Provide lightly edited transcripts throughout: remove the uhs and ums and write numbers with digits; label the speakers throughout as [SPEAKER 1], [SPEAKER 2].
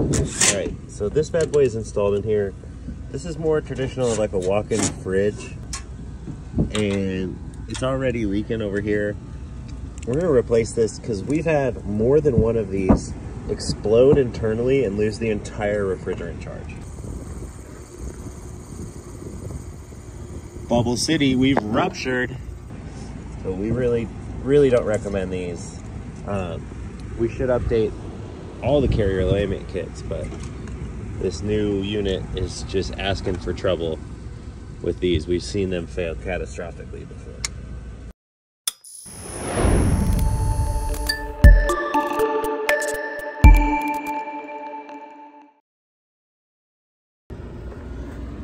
[SPEAKER 1] All right, so this bad boy is installed in here. This is more traditional, like a walk-in fridge, and it's already leaking over here. We're gonna replace this because we've had more than one of these explode internally and lose the entire refrigerant charge. Bubble City, we've ruptured. So we really don't recommend these. We should update all the carrier alignment kits, but this new unit is just asking for trouble with these. We've seen them fail catastrophically before.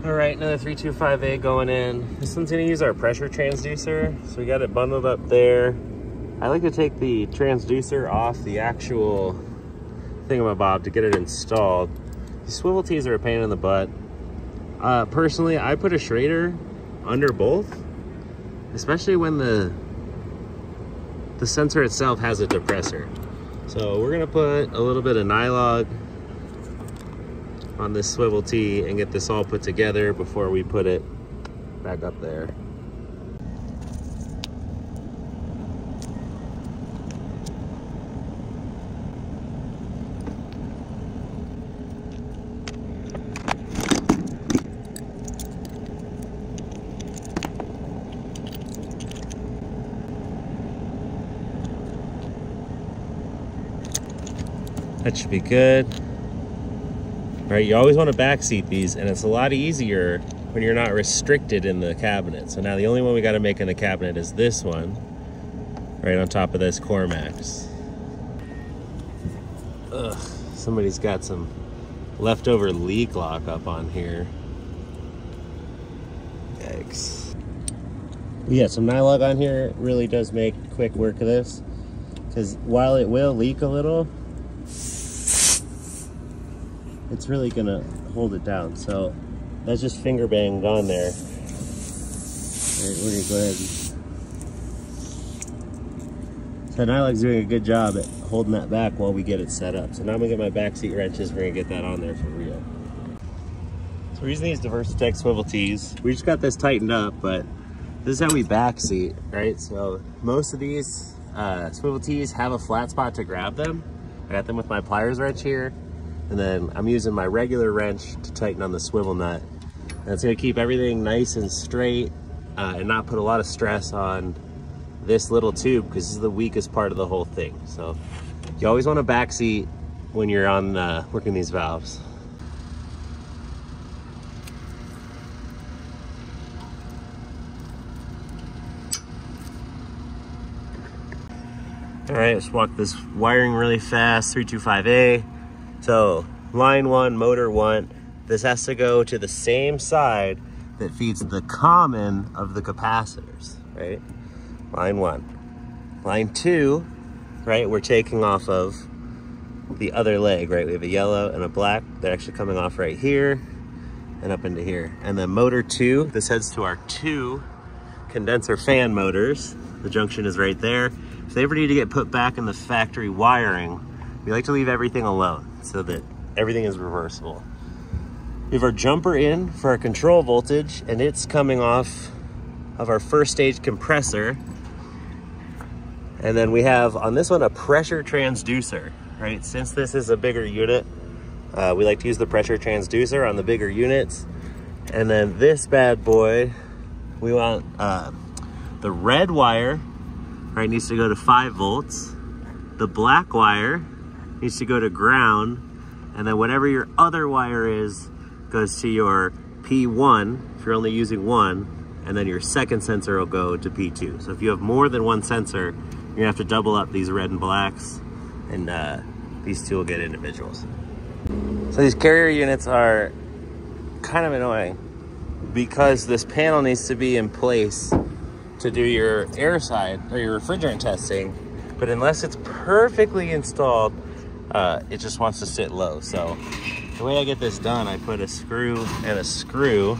[SPEAKER 1] All right, another 325A going in. This one's gonna use our pressure transducer. So we got it bundled up there. I like to take the transducer off the actual thingamabob to get it installed. These swivel tees are a pain in the butt. Personally, I put a Schrader under both, especially when the sensor itself has a depressor. So we're gonna put a little bit of Nylog on this swivel tee and get this all put together before we put it back up there. That should be good. All right, you always want to backseat these, and it's a lot easier when you're not restricted in the cabinet. So now the only one we got to make in the cabinet is this one, right on top of this Cormax. Ugh, somebody's got some leftover leak lock up on here. Yikes. But yeah, some Nylog on here really does make quick work of this, because while it will leak a little, it's really gonna hold it down. So that's just finger banged on there. All right, we're gonna go ahead and... So Nylog's doing a good job at holding that back while we get it set up. So now I'm gonna get my backseat wrenches. We're gonna get that on there for real. So we're using these Diversitech swivel tees. We just got this tightened up, but this is how we backseat, right? So most of these swivel tees have a flat spot to grab them. I got them with my pliers wrench here. And then I'm using my regular wrench to tighten on the swivel nut. And it's gonna keep everything nice and straight and not put a lot of stress on this little tube, because this is the weakest part of the whole thing. So you always want a backseat when you're on working these valves. All right, let's walk this wiring really fast, 325A. So line 1, motor 1, this has to go to the same side that feeds the common of the capacitors, right? Line 1. Line 2, right, we're taking off of the other leg, right? We have a yellow and a black. They're actually coming off right here and up into here. And then motor 2, this heads to our 2 condenser fan motors. The junction is right there. If they ever need to get put back in the factory wiring, we like to leave everything alone so that everything is reversible. We have our jumper in for our control voltage, and it's coming off of our first stage compressor. And then we have on this one a pressure transducer, right? Since this is a bigger unit, we like to use the pressure transducer on the bigger units. And then this bad boy, we want the red wire, right, needs to go to 5 volts. The black wire needs to go to ground, and then whatever your other wire is goes to your P1 if you're only using one, and then your second sensor will go to P2. So if you have more than one sensor, you're gonna have to double up these red and blacks, and these two will get individuals. So these carrier units are kind of annoying because this panel needs to be in place to do your air side or your refrigerant testing, but unless it's perfectly installed, it just wants to sit low. So the way I get this done, I put a screw and a screw.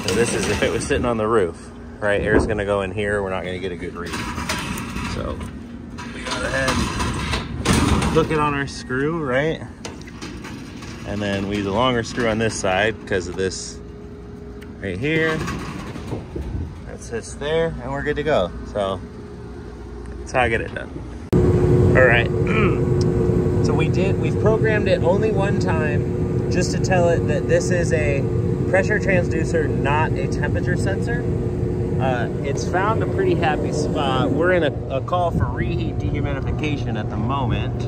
[SPEAKER 1] So this is if it was sitting on the roof, right? Air's gonna go in here, we're not gonna get a good read. So we go ahead, hook it on our screw, right? And then we use a longer screw on this side because of this right here. That sits there and we're good to go. So that's how I get it done. All right. So we've programmed it only one time just to tell it that this is a pressure transducer, not a temperature sensor. It's found a pretty happy spot. We're in a call for reheat dehumidification at the moment.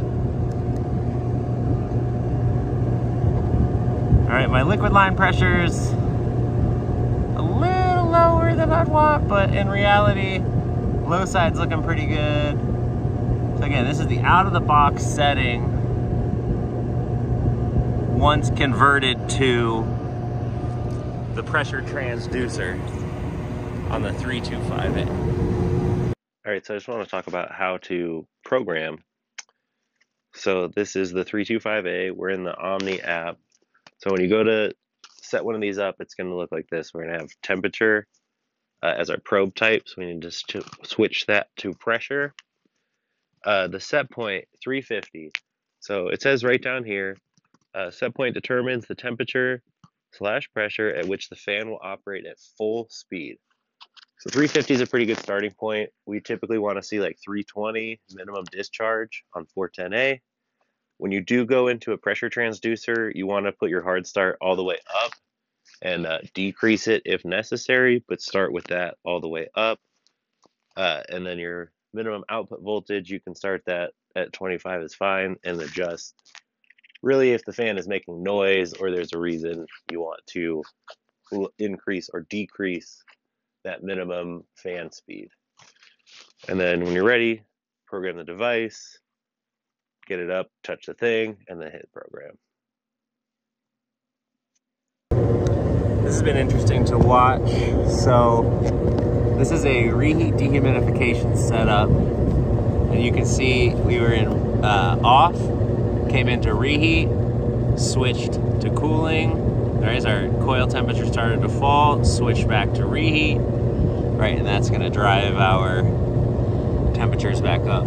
[SPEAKER 1] All right, my liquid line pressure's a little lower than I'd want, but in reality, low side's looking pretty good. So again, this is the out-of-the-box setting once converted to the pressure transducer on the 325A. All right, so I just want to talk about how to program. So this is the 325A. We're in the Omni app. So when you go to set one of these up, it's going to look like this. We're going to have temperature as our probe type. So we need to switch that to pressure. The set point, 350. So it says right down here, set point determines the temperature / pressure at which the fan will operate at full speed. So 350 is a pretty good starting point. We typically want to see like 320 minimum discharge on 410A. When you do go into a pressure transducer, you want to put your hard start all the way up and decrease it if necessary, but start with that all the way up. And then your minimum output voltage, you can start that at 25 is fine and adjust. Really, if the fan is making noise or there's a reason you want to increase or decrease that minimum fan speed. And then when you're ready, program the device, get it up, touch the thing, and then hit program. This has been interesting to watch. So this is a reheat dehumidification setup. And you can see we were in off, came into reheat, switched to cooling. There's our coil temperature started to fall, switched back to reheat. Right, and that's gonna drive our temperatures back up.